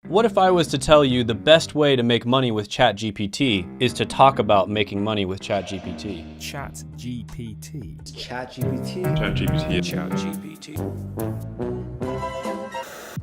What if I was to tell you the best way to make money with ChatGPT is to talk about making money with ChatGPT? ChatGPT. ChatGPT. ChatGPT. ChatGPT.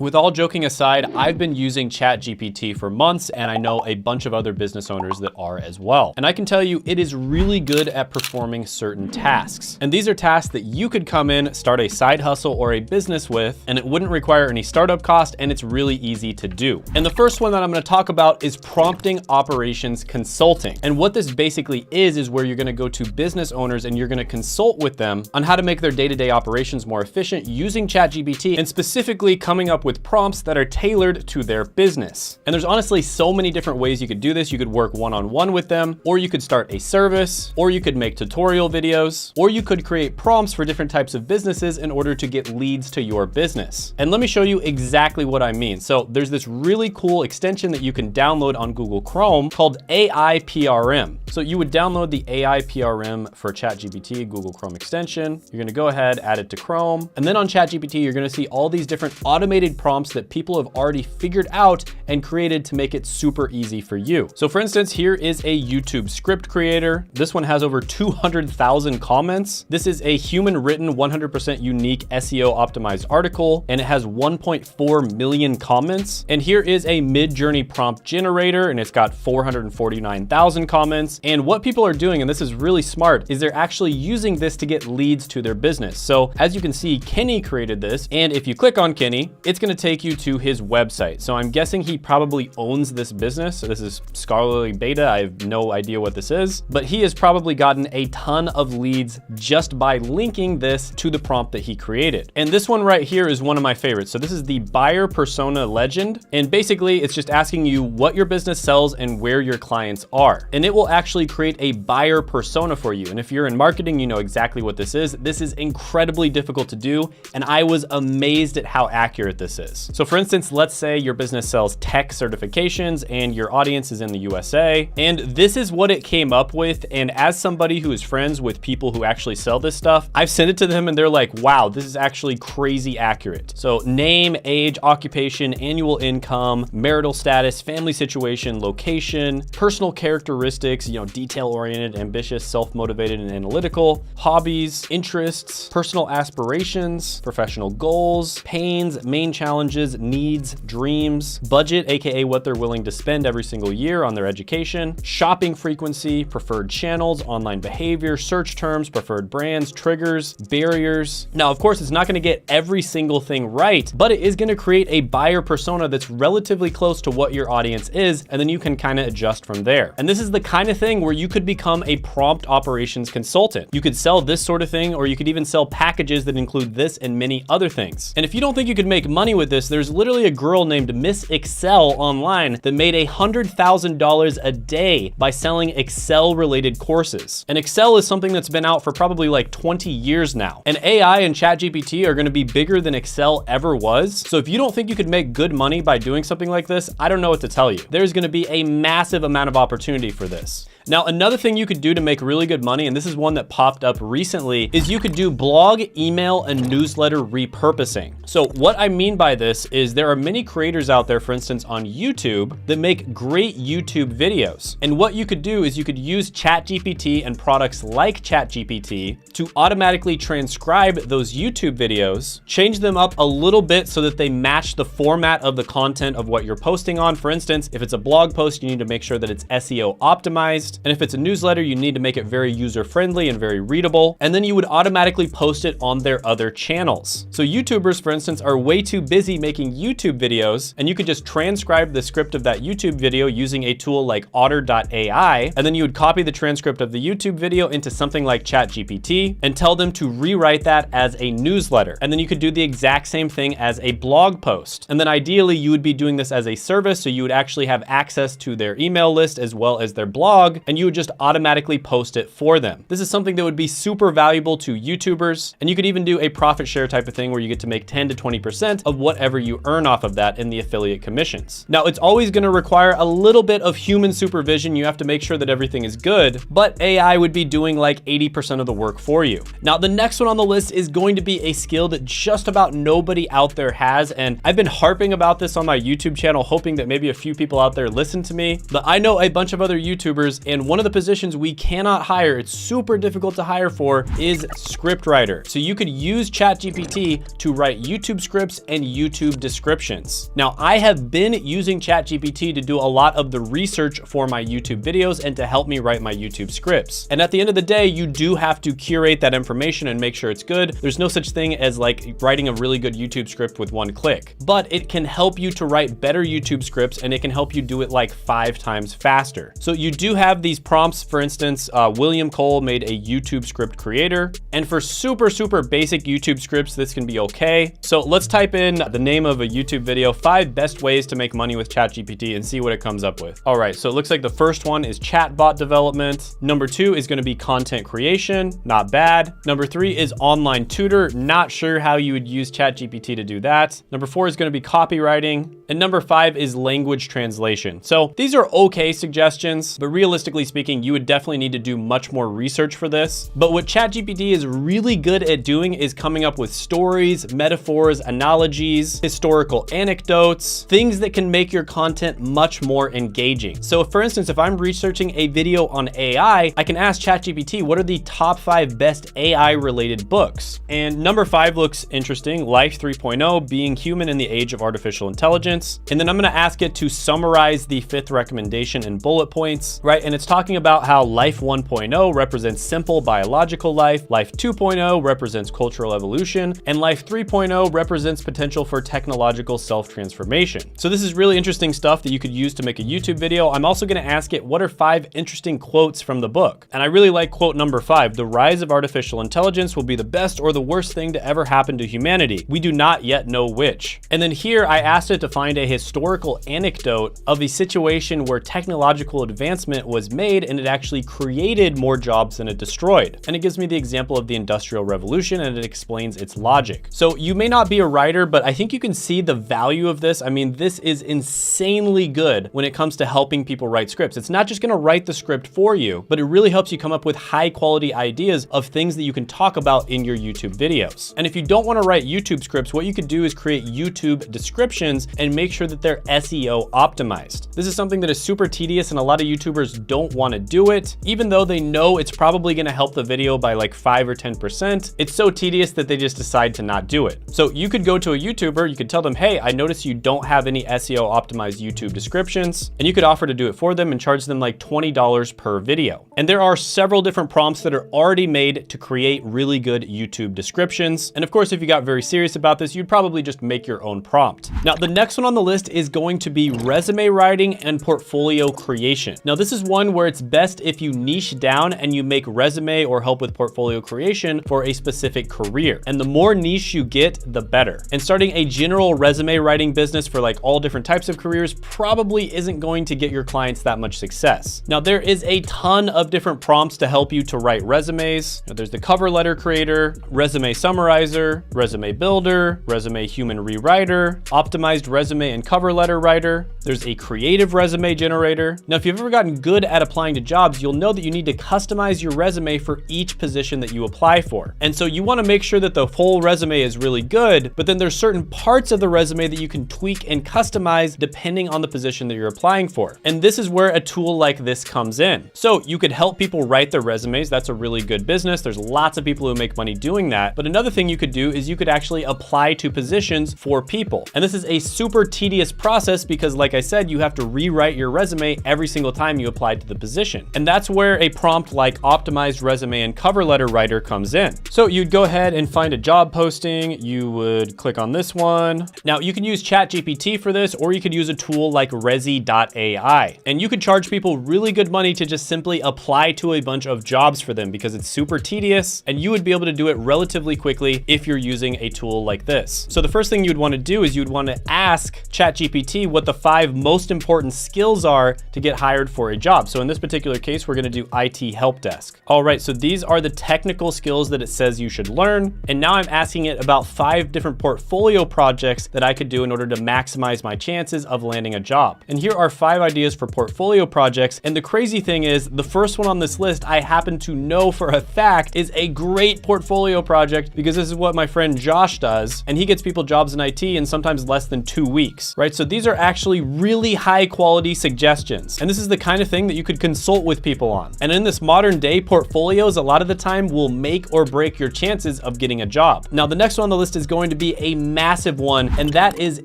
With all joking aside, I've been using ChatGPT for months, and I know a bunch of other business owners that are as well. And I can tell you it is really good at performing certain tasks. And these are tasks that you could come in, start a side hustle or a business with, and it wouldn't require any startup cost, and it's really easy to do. And the first one that I'm gonna talk about is prompting operations consulting. And what this basically is where you're gonna go to business owners and you're gonna consult with them on how to make their day-to-day operations more efficient using ChatGPT, and specifically coming up with prompts that are tailored to their business. And there's honestly so many different ways you could do this. You could work one-on-one with them, or you could start a service, or you could make tutorial videos, or you could create prompts for different types of businesses in order to get leads to your business. And let me show you exactly what I mean. So there's this really cool extension that you can download on Google Chrome called AI PRM. So you would download the AI PRM for ChatGPT, Google Chrome extension. You're gonna go ahead, add it to Chrome. And then on ChatGPT, you're gonna see all these different automated prompts that people have already figured out and created to make it super easy for you. So for instance, here is a YouTube script creator. This one has over 200,000 comments. This is a human written, 100% unique SEO optimized article, and it has 1.4 million comments. And here is a mid-journey prompt generator, and it's got 449,000 comments. And what people are doing, and this is really smart, is they're actually using this to get leads to their business. So as you can see, Kenny created this, and if you click on Kenny, it's gonna take you to his website. So I'm guessing he probably owns this business. So this is scholarly beta. I have no idea what this is, but he has probably gotten a ton of leads just by linking this to the prompt that he created. And this one right here is one of my favorites. So this is the buyer persona legend. And basically it's just asking you what your business sells and where your clients are. And it will actually create a buyer persona for you. And if you're in marketing, you know exactly what this is. This is incredibly difficult to do. And I was amazed at how accurate this is. So for instance, let's say your business sells tech certifications and your audience is in the USA. And this is what it came up with. And as somebody who is friends with people who actually sell this stuff, I've sent it to them and they're like, wow, this is actually crazy accurate. So name, age, occupation, annual income, marital status, family situation, location, personal characteristics, detail-oriented, ambitious, self-motivated, and analytical, hobbies, interests, personal aspirations, professional goals, pains, main challenges, needs, dreams, budget, aka what they're willing to spend every single year on their education, shopping frequency, preferred channels, online behavior, search terms, preferred brands, triggers, barriers. Now, of course, it's not gonna get every single thing right, but it is gonna create a buyer persona that's relatively close to what your audience is, and then you can kind of adjust from there. And this is the kind of thing where you could become a prompt operations consultant. You could sell this sort of thing, or you could even sell packages that include this and many other things. And if you don't think you could make money with this, there's literally a girl named Miss Excel online that made $100,000 a day by selling Excel related courses. And Excel is something that's been out for probably like 20 years now. And AI and ChatGPT are gonna be bigger than Excel ever was. So if you don't think you could make good money by doing something like this, I don't know what to tell you. There's gonna be a massive amount of opportunity for this. Now, another thing you could do to make really good money, and this is one that popped up recently, is you could do blog, email, and newsletter repurposing. So what I mean by this is there are many creators out there, for instance, on YouTube that make great YouTube videos. And what you could do is you could use ChatGPT and products like ChatGPT to automatically transcribe those YouTube videos, change them up a little bit so that they match the format of the content of what you're posting on. For instance, if it's a blog post, you need to make sure that it's SEO optimized. And if it's a newsletter, you need to make it very user-friendly and very readable. And then you would automatically post it on their other channels. So YouTubers, for instance, are way too busy making YouTube videos, and you could just transcribe the script of that YouTube video using a tool like otter.ai. And then you would copy the transcript of the YouTube video into something like ChatGPT and tell them to rewrite that as a newsletter. And then you could do the exact same thing as a blog post. And then ideally you would be doing this as a service. So you would actually have access to their email list as well as their blog. and you would just automatically post it for them. This is something that would be super valuable to YouTubers, and you could even do a profit share type of thing where you get to make 10 to 20% of whatever you earn off of that in the affiliate commissions. Now, it's always going to require a little bit of human supervision. You have to make sure that everything is good, but AI would be doing like 80% of the work for you. Now, the next one on the list is going to be a skill that just about nobody out there has, and I've been harping about this on my YouTube channel, hoping that maybe a few people out there listen to me, but I know a bunch of other YouTubers, and one of the positions we cannot hire, it's super difficult to hire for, is script writer. So you could use ChatGPT to write YouTube scripts and YouTube descriptions. Now, I have been using ChatGPT to do a lot of the research for my YouTube videos and to help me write my YouTube scripts. And at the end of the day, you do have to curate that information and make sure it's good. There's no such thing as like writing a really good YouTube script with one click, but it can help you to write better YouTube scripts, and it can help you do it like 5 times faster. So you do have these prompts. For instance, William Cole made a YouTube script creator, and for super basic YouTube scripts, this can be okay. So let's type in the name of a YouTube video, 5 best ways to make money with ChatGPT, and see what it comes up with. All right, so it looks like the first one is chatbot development. Number 2 is going to be content creation, not bad. Number 3 is online tutor, not sure how you would use ChatGPT to do that. Number 4 is going to be copywriting, and number 5 is language translation. So these are okay suggestions, but realistically speaking, you would definitely need to do much more research for this. But what ChatGPT is really good at doing is coming up with stories, metaphors, analogies, historical anecdotes, things that can make your content much more engaging. So for instance, if I'm researching a video on AI, I can ask ChatGPT, what are the top 5 best AI related books? And number 5 looks interesting, Life 3.0, Being Human in the Age of Artificial Intelligence. And then I'm gonna ask it to summarize the 5th recommendation in bullet points, right? And it's talking about how Life 1.0 represents simple biological life, Life 2.0 represents cultural evolution, and Life 3.0 represents potential for technological self-transformation. So this is really interesting stuff that you could use to make a YouTube video. I'm also gonna ask it, what are 5 interesting quotes from the book? And I really like quote number 5, the rise of artificial intelligence will be the best or the worst thing to ever happen to humanity. We do not yet know which. And then here I asked it to find a historical anecdote of a situation where technological advancement was made and it actually created more jobs than it destroyed. And it gives me the example of the Industrial Revolution, and it explains its logic. So you may not be a writer, but I think you can see the value of this. I mean, this is insanely good when it comes to helping people write scripts. It's not just gonna write the script for you, but it really helps you come up with high quality ideas of things that you can talk about in your YouTube videos. And if you don't wanna write YouTube scripts, what you could do is create YouTube descriptions and make sure that they're SEO optimized. This is something that is super tedious, and a lot of YouTubers don't wanna do it, even though they know it's probably gonna help the video by like 5 or 10%. It's so tedious that they just decide to not do it. So you could go to a YouTuber, you could tell them, hey, I noticed you don't have any SEO optimized YouTube descriptions, and you could offer to do it for them and charge them like $20 per video. And there are several different prompts that are already made to create really good YouTube descriptions. And of course, if you got very serious about this, you'd probably just make your own prompt. Now, the next one on the list is going to be resume writing and portfolio creation. Now, this is one where it's best if you niche down and you make resume or help with portfolio creation for a specific career. And the more niche you get, the better. And starting a general resume writing business for like all different types of careers probably isn't going to get your clients that much success. Now, there is a ton of different prompts to help you to write resumes. Now, there's the cover letter creator, resume summarizer, resume builder, resume human rewriter, optimized resume and cover letter writer. There's a creative resume generator. Now, if you've ever gotten good at applying to jobs, you'll know that you need to customize your resume for each position that you apply for. And so you want to make sure that the whole resume is really good, but then there's certain parts of the resume that you can tweak and customize depending on the position that you're applying for. And this is where a tool like this comes in. So you could help people write their resumes. That's a really good business. There's lots of people who make money doing that. But another thing you could do is you could actually apply to positions for people. And this is a super tedious process because, like I said, you have to rewrite your resume every single time you apply to the position. And that's where a prompt like optimized resume and cover letter writer comes in. So you'd go ahead and find a job posting. You would click on this one. Now you can use ChatGPT for this, or you could use a tool like Rezi.ai. And you could charge people really good money to just simply apply to a bunch of jobs for them because it's super tedious, and you would be able to do it relatively quickly if you're using a tool like this. So the first thing you'd want to do is you'd want to ask ask ChatGPT what the 5 most important skills are to get hired for a job. So in this particular case, we're gonna do IT help desk. All right, so these are the technical skills that it says you should learn. And now I'm asking it about 5 different portfolio projects that I could do in order to maximize my chances of landing a job. And here are 5 ideas for portfolio projects. And the crazy thing is, the first one on this list, I happen to know for a fact is a great portfolio project, because this is what my friend Josh does. And he gets people jobs in IT in sometimes less than 2 weeks, right? So these are actually really high quality suggestions. And this is the kind of thing that you could consult with people on. And in this modern day, portfolios a lot of the time will make or break your chances of getting a job. Now, the next one on the list is going to be a massive one, and that is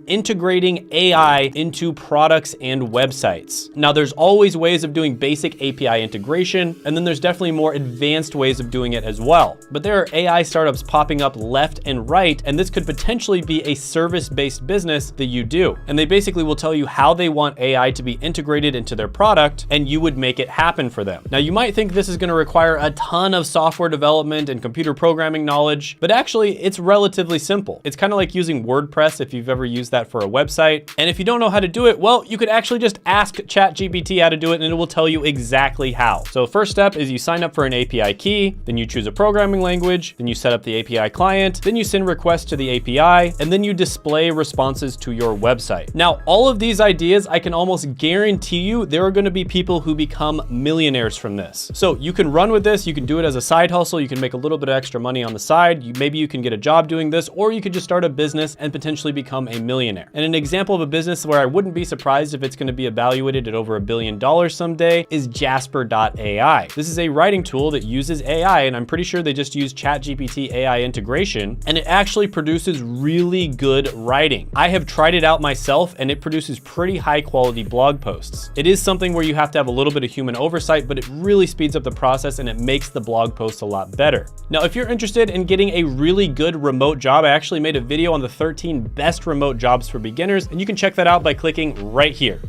integrating AI into products and websites. Now, there's always ways of doing basic API integration, and then there's definitely more advanced ways of doing it as well. But there are AI startups popping up left and right, and this could potentially be a service-based business that you do. And they basically will tell you how they want AI to be integrated into their product, and you would make it happen for them. Now, you might think this is going to require a ton of software development and computer programming knowledge, but actually it's relatively simple. It's kind of like using WordPress if you've ever used that for a website. And if you don't know how to do it, well, you could actually just ask ChatGPT how to do it, and it will tell you exactly how. So first step is you sign up for an API key, then you choose a programming language, then you set up the API client, then you send requests to the API, and then you display responses to your website. Now, all of these ideas, I can almost guarantee you there are going to be people who become millionaires from this. So you can run with this, you can do it as a side hustle, you can make a little bit of extra money on the side, maybe you can get a job doing this, or you could just start a business and potentially become a millionaire. And an example of a business where I wouldn't be surprised if it's going to be evaluated at over $1 billion someday is Jasper.ai. This is a writing tool that uses AI, and I'm pretty sure they just use ChatGPT AI integration, and it actually produces really good writing. I have tried it out myself, and it produces pretty high quality blog posts. It is something where you have to have a little bit of human oversight, but it really speeds up the process and it makes the blog post a lot better. Now, if you're interested in getting a really good remote job, I actually made a video on the 13 best remote jobs for beginners, and you can check that out by clicking right here.